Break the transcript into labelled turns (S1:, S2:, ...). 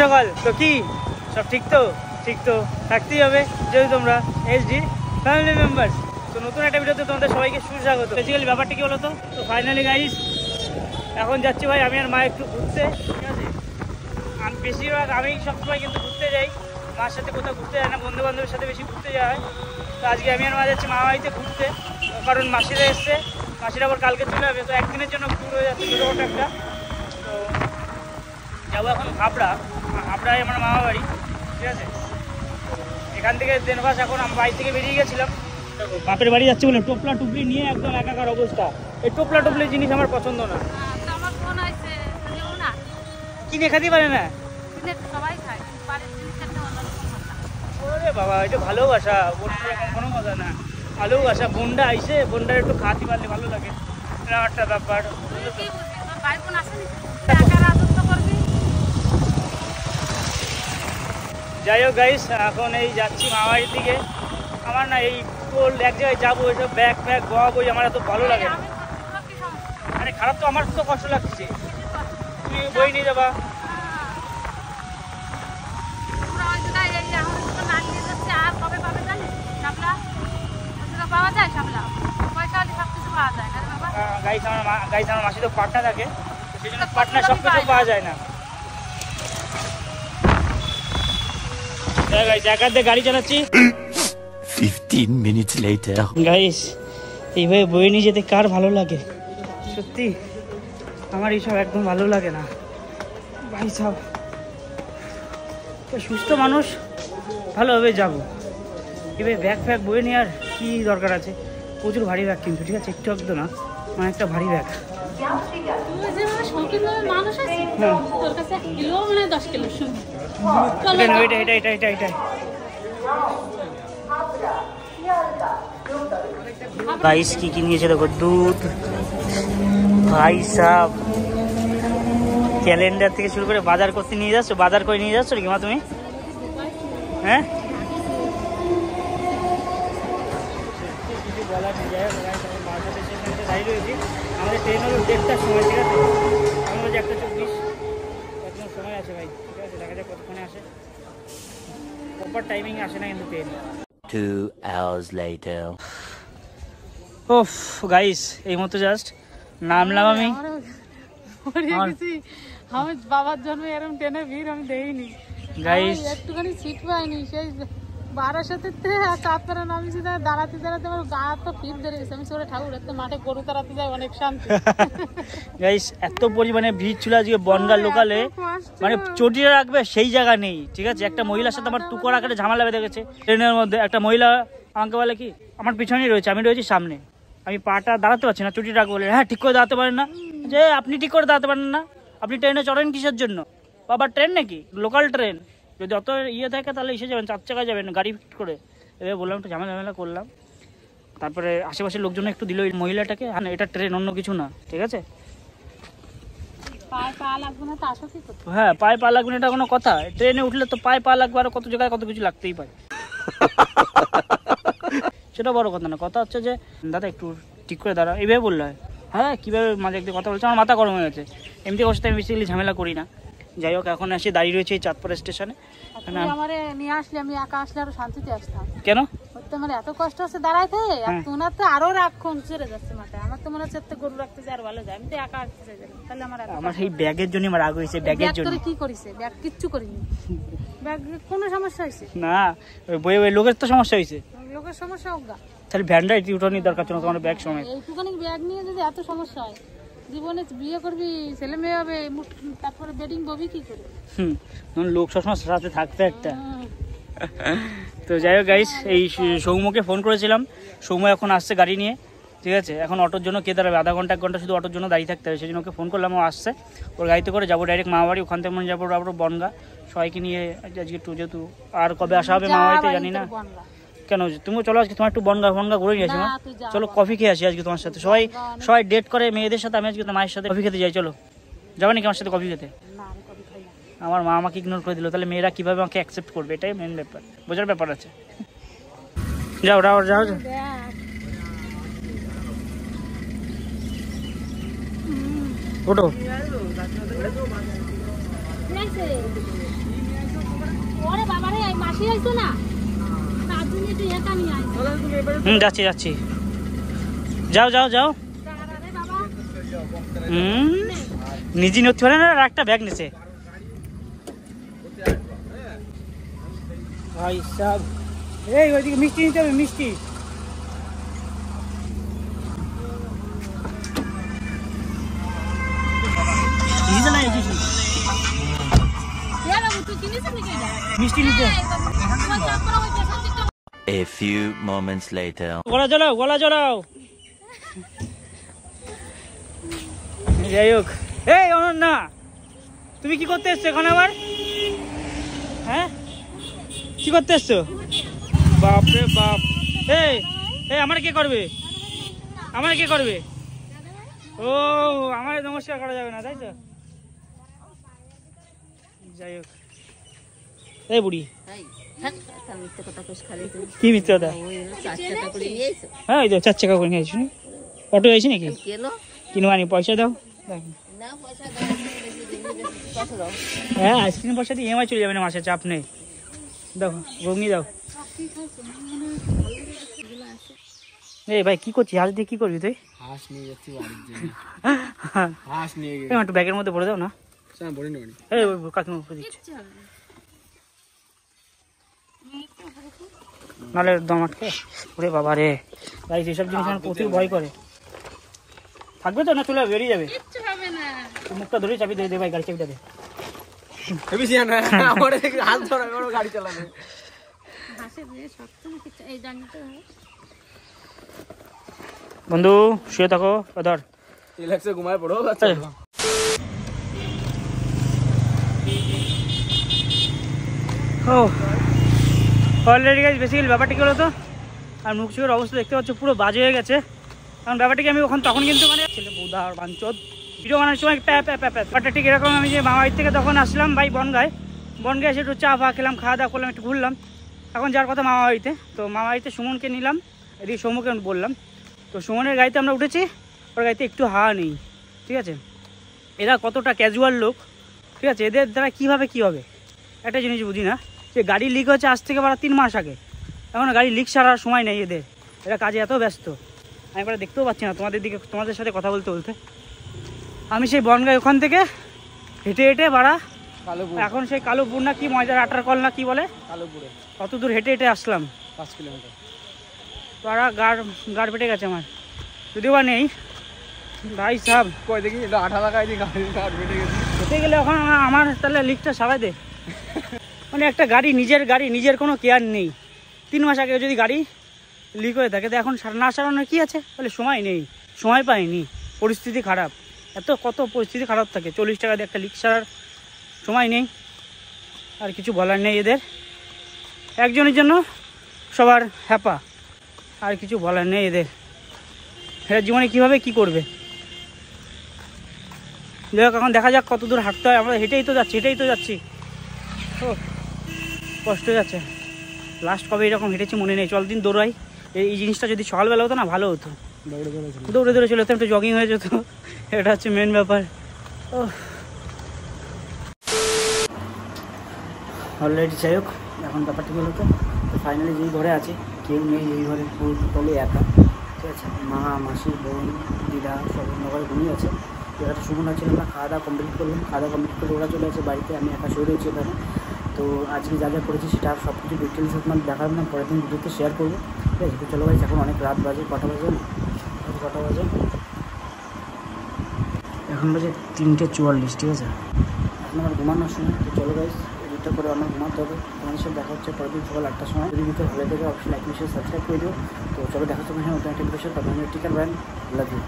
S1: সকাল তো কি সব ঠিক তো থাকতেই হবে যেহেতু তোমরা এসডি ফ্যামিলি মেম্বার্স। তো নতুন একটা ভিডিওতে তোমাদের সবাইকে সুস্বাগত। বেসিক্যালি ব্যাপারটা কি বলো তো ফাইনালি গাইস এখন যাচ্ছি ভাই আমি আর মা একটু ঘুরতে, ঠিক আছে। আমি বেশিরভাগ আমি সবসময় কিন্তু ঘুরতে যাই, মার সাথে কোথাও ঘুরতে যাই না, বন্ধু বান্ধবের সাথে বেশি ঘুরতে যাওয়া হয়। তো আজকে আমি আর মা যাচ্ছি মামা বাড়িতে ঘুরতে, কারণ মাসিরা এসছে, মাসিরা আবার কালকে চলে যাবে। তো একদিনের জন্য ট্যুর হয়ে যাচ্ছে ছোটোখাটো একটা। তো যাবো এখন হাবড়ায় আমার মামা বাড়ি, ঠিক আছে। এখান থেকে দেনবাস এখন আমি বাড়ি থেকে বেরিয়ে গেছিলাম, বাপের বাড়ি যাচ্ছি বলে টোপলা টুপলি নিয়ে একদম একাকার অবস্থা। এই টোপলা টুপলি জিনিস আমার পছন্দ না, কিনে খাতে পারে না। ওরে বাবা এটা ভালোবাসা, বোনটা এখন কোনো মজা না, ভালোবাসা। বোনটা আইসে বোনটার একটু খাতে পারলে ভালো লাগে, এরকম একটা ব্যাপার। যাই হোক গাইস এখন এই যাচ্ছি মামাবাড়ির দিকে। আমার না এই টোল এক জায়গায় যাবো, এইসব ব্যাগ ফ্যাগ গোয়া বই আমার এত ভালো লাগে না। আরে খারাপ তো আমার তো কষ্ট লাগছে, তুমি বই নিয়ে যাবা। গাইস আমার মাসি তো পাটনা থাকে, সেই জন্য পাটনা সব কিছু পাওয়া যায় না। গাড়ি চালাচ্ছি
S2: 15 minutes later.
S1: গাইস এইভাবে বয়ে নিয়ে যেতে কার ভালো লাগে? সত্যি আমার এইসব একদম ভালো লাগে না ভাই সাহেব। সুস্থ মানুষ ভালোভাবে যাবো, এবার ব্যাগ ফ্যাগ বয়ে নিয়ে আর কি দরকার আছে? প্রচুর ভারী ব্যাগ কিন্তু, ঠিক আছে, একটু একদম না, মানে একটা ভারী ব্যাগ। গাইস কি কি নিয়েছে দেখো, দুধ ভাই সাহেব, ক্যালেন্ডার থেকে শুরু করে বাজার করতে নিয়ে যাচ্ছ, বাজার করে নিয়ে যাচ্ছ নাকি মা তুমি? হ্যাঁ আমাদের ট্রেন হলো 1:30টার সময়, ঠিক আছে। আমি বলছি 1:24 একদম সময় আছে ভাই, ঠিক আছে, দেখা যাক কতক্ষণে আসে। প্রপার টাইমিং আসে না কিন্তু ট্রেন।
S2: 2 hours later.
S1: ওফ গাইস এই মতো জাস্ট নামলাম আমি।
S3: আমি বাবার জন্মে এরকম ট্রেনে ভিড় আমি দেখিনি
S1: গাইস,
S3: একটুখানি সিট পাইনি। সেই 1200-তে চাঁদপাড়া নামিছি, দাঁড়াতে আমার গা তো ফিট ধরে গেছে। আমি সরে ঠাকুর মাঠে গরু তাড়াতে যাই, অনেক শান্তি।
S1: গাইস এত পরিমাণে ভিড় ছিল আজকে বনগাঁ লোকালে, মানে চটিয়ে রাখবে সেই জায়গা নেই, ঠিক আছে। একটা মহিলার সাথে আমার তুকর আকারে ঝামেলা বেঁধে গেছে ট্রেনের মধ্যে। একটা মহিলা আমাকে বলে কি, আমার পিছনেই রয়েছে, আমি রয়েছি সামনে, আমি পাটা দাঁড়াতে পারছি না, চটি রাখবো বলে। হ্যাঁ ঠিক করে দাঁড়াতে পারেন না? যে আপনি ঠিক করে দাঁড়াতে পারেন না? আপনি ট্রেনে চড়েন কিসের জন্য? বাবার ট্রেন নাকি? লোকাল ট্রেন, যদি অত ইয়ে থাকে তাহলে এসে যাবেন, 4 চাকায় যাবেন গাড়ি ফিট করে। এবার বললাম একটু ঝামেলা করলাম, তারপরে আশেপাশের লোকজন একটু দিল ওই মহিলাটাকে, হ্যাঁ এটা ট্রেন অন্য কিছু না, ঠিক আছে। হ্যাঁ পায়ে পা লাগবে না এটা কোনো কথা? ট্রেনে উঠলে তো পায়ে পা লাগবে, আর কত জায়গায় কত কিছু লাগতেই পারে, সেটা বড় কথা না। কথা হচ্ছে যে দাদা একটু ঠিক করে দাঁড়া, এইভাবে বললে হয়? হ্যাঁ কীভাবে মাঝে একদিন কথা বলছে, আমার মাথা গরম হয়ে গেছে। এমনি ওর সাথে আমি বেসিক্যালি ঝামেলা করি না। যাই হোক এখন এসে দাঁড়িয়ে রয়েছে এই চাঁদপাড়া স্টেশনে।
S3: আমারে নিয়ে আসলে আমি একা আসলে আরো শান্তিতে আসতাম।
S1: কেন?
S3: আমার এত কষ্ট হচ্ছে দাঁড়াইতে, তোমার তো আরো রাগ কম চলে যাচ্ছে মাথায়। আমার তো মনে হচ্ছে গরু রাখতে যায় আর ভালো যায়, আমি তো একা আসতে চাইছিলাম। তাহলে আমার
S1: সেই ব্যাগের জন্য আমার রাগ হয়েছে। ব্যাগের জন্য
S3: কি করেছে? ব্যাগ কিচ্ছু করিনি, ব্যাগ কোনো সমস্যা হয়েছে
S1: না, ওই লোকের তো সমস্যা হয়েছে,
S3: লোকের সমস্যা হোক গা,
S1: তাহলে ভ্যানটা উঠানি দরকার ছিল তোমার ব্যাগ সময়।
S3: এইটুখানি ব্যাগ নিয়ে যদি এত সমস্যা হয়, জীবনে বিয়ে করবি, ছেলে মেয়ে হবে, তারপরে বেডিং ববি কি করে?
S1: লোক সবসময় সাথে থাকতে একটা। তো যাই হোক গাইস এই সৌম্যকে ফোন করেছিলাম, সৌম্য এখন আসছে গাড়ি নিয়ে, ঠিক আছে। এখন অটোর জন্য কে দাঁড়াবে, আধা ঘন্টা 1 ঘন্টা শুধু অটোর জন্য দাঁড়িয়ে থাকতে হবে, সেই জন্য ওকে ফোন করলাম, ও আসছে। ওর গাড়িতে করে যাবো ডাইরেক্ট মামাবাড়ি, ওখান থেকে মনে যাবো আবার বনগাঁ সবাইকে নিয়ে। আজকে একটু যেহেতু আর কবে আসা হবে মামাবাড়িতে জানি না। কেন তুমি চলো আজকে তোমার একটু বনগাঁ ঘুরে নিয়ে আসি। চলো কফি খেয়ে আসি আজকে তোমার সাথে। সবাই ডেট করে মেয়েদের সাথে, আমি আজকে মায়ের সাথে কফি খেতে যাই। চলো যাবে নাকি আমার সাথে কফি খেতে? আমার মা আমাকে ইগনোর করে দিল, তাহলে মেয়েরা কিভাবে আমাকে অ্যাকসেপ্ট করবে, এটাই মেন ব্যাপার, বোঝার ব্যাপার আছে। যাও যাও ওটো।
S3: ওরে বাবা রে এই মাসি আইছো না তার জন্য একটু একা নিয়ে আইছো
S1: যাচ্ছি যাচ্ছি যাও যাও যাও
S3: আরে বাবা
S1: নিজে নড়তে পারে না আর একটা ব্যাগ নিছে ভাই সাহেব এই ওইদিকে মিষ্টি নিতে হবে মিষ্টি মিষ্টি নিতে
S2: A few moments later.
S1: গলা জড়াও যাই হোক এই অনন্যা তুমি কি করতে এসছো এখন আবার হ্যাঁ কি করতে এসছো বাপ রে বাপ এই এই আমার কে করবে ও আমার নমস্কার করা যাবে না তাই তো যাই হোক এই বুড়ি কি মিথ্যা কথা হ্যাঁ ওই তো 4 টাকা করে নিয়ে আসছি অটো আইছি নাকি কিনবানি পয়সা দাও হ্যাঁ আইসক্রিম পয়সা দিয়ে EMI চলে যাবে না মাসে চাপ নেই দাও ঘুগনি দাও এই ভাই কি করছিস হাঁস দিয়ে কি করবি তুই
S4: হাঁস নিয়ে যাচ্ছি হাঁস নিয়ে গিয়ে
S1: একটু ব্যাগের মধ্যে ভরে দাও না এই কাকিমা উপরে দিচ্ছে নাহলে দম আটকে ওরে বাবা রে ভাই যেসব জিনিস আমার প্রচুর ভয় করে থাকবে তো না চলে বেরিয়ে যাবে মুখটা ধরে চাবি দিয়ে দে ভাই গাড়ি চাবিটা দে বন্ধু শুয়ে থাকো ধর
S4: ঘুমায় পড়ো
S1: ও অলরেডি গাইস বেসিক্যালি ব্যাপারটা কি হলো তো আর মুখ চোখের অবস্থা দেখতে পাচ্ছ পুরো বাজে হয়ে গেছে কারণ ব্যাপারটাকে আমি তখন কিন্তু মানে ছেলে বৌদার বাঞ্চদ ভিডিও বানানোর সময় ব্যাপারটা ঠিক এরকম আমি যে মামাবাড়ির থেকে তখন আসলাম ভাই বনগায় এসে একটু চা ফা খেলাম খাওয়া দাওয়া করলাম একটু ঘুরলাম এখন যার কথা মামাবাড়িতে তো মামাবাড়িতে সুমনকে নিলাম এদিকে সৌমকে বললাম তো সুমনের গাড়িতে আমরা উঠেছি ওর গাড়িতে একটু হাওয়া নেই ঠিক আছে এরা কতটা ক্যাজুয়াল লোক ঠিক আছে এদের দ্বারা কীভাবে কী হবে একটা জিনিস বুঝি না যে গাড়ি লিক হচ্ছে আজ থেকে 3 মাস আগে এখন গাড়ি লিক সারার সময় নেই এদের এরা কাজে এত ব্যস্ত আমি এবার দেখতেও পাচ্ছি না তোমাদের সাথে কথা বলতে আমি সেই বনগাঁ ওখান থেকে হেঁটে হেঁটে বাড়া এখন সেই কালোপুর না কি ময়দার আটার কল না কি বলে
S4: কালোপুরে
S1: কত দূর হেঁটে হেঁটে আসলাম
S4: 5 কিলোমিটার
S1: তো আর গাড় পেটে গেছে আমার যদিও বা নেই ভাই সাহেব
S4: কই দেখি 18 টাকায় দিয়ে গাড়ি পেটে গেছে
S1: হেঁটে গেলে এখন আমার তাহলে লিকটা সারাই দে মানে একটা নিজের কোনো কেয়ার নেই 3 মাস আগে যদি গাড়ি লিক হয়ে থাকে তো এখন না সারানোর কী আছে বলে সময় নেই সময় পাইনি পরিস্থিতি খারাপ কত পরিস্থিতি খারাপ থাকে 40 টাকা দিয়ে একটা লিক সারার সময় নেই আর কিছু বলার নেই এদের একজনের জন্য সবার হ্যাপা আর কিছু বলার নেই এদের এরা জীবনে কীভাবে কি করবে যাই হোক এখন দেখা যাক কত দূর হাঁটতে হয় আমরা হেঁটেই তো যাচ্ছি ও কষ্ট হয়ে যাচ্ছে লাস্ট কবে এরকম হেঁটেছি মনে নেই চল দিন দৌড়াই এই জিনিসটা যদি সকালবেলা হতো না ভালো হতো দৌড়ে চলে যেতাম একটু জগিং হয়ে যেত এটা হচ্ছে মেন ব্যাপার ও অলরেডি যাই হোক এখন ব্যাপারটা কি হতো তো ফাইনালি যেই ঘরে আছে কেউ নেই এই ঘরে পুরো টোটালি একা ঠিক আছে মা মাসি বোন দিদা সব অন্য ঘরে ঘুমিয়ে আছে যেটা সুমন আছে আমরা খাওয়া দাওয়া কমপ্লিট করে ওরা চলে আছে বাড়িতে আমি একা শুয়ে রয়েছি এখানে তো আজকে যা করেছি সেটা সব কিছু ডিটেলস আপনার দেখার না পরের দিন ভিডিওতে শেয়ার করবো ঠিক আছে তো চলো ভাই এখন অনেক রাত বাজে কটা বাজে এখন বাজে 3:44 ঠিক আছে এখন আমার ঘুমানোর সময় তো চলো ভাই এডিটটা করে আমার ঘুমাতে হবে তোমাদের সাথে দেখা হচ্ছে পরের দিন সকাল 8টার সময় যদি ভিডিও ভালো থেকে অবশ্যই লাইক শেয়ার সাবস্ক্রাইব করে দিও তো চলো দেখা হচ্ছে নতুন একটা ভিডিওর সাথে টিকার ব্যান্ড লাভ ইউ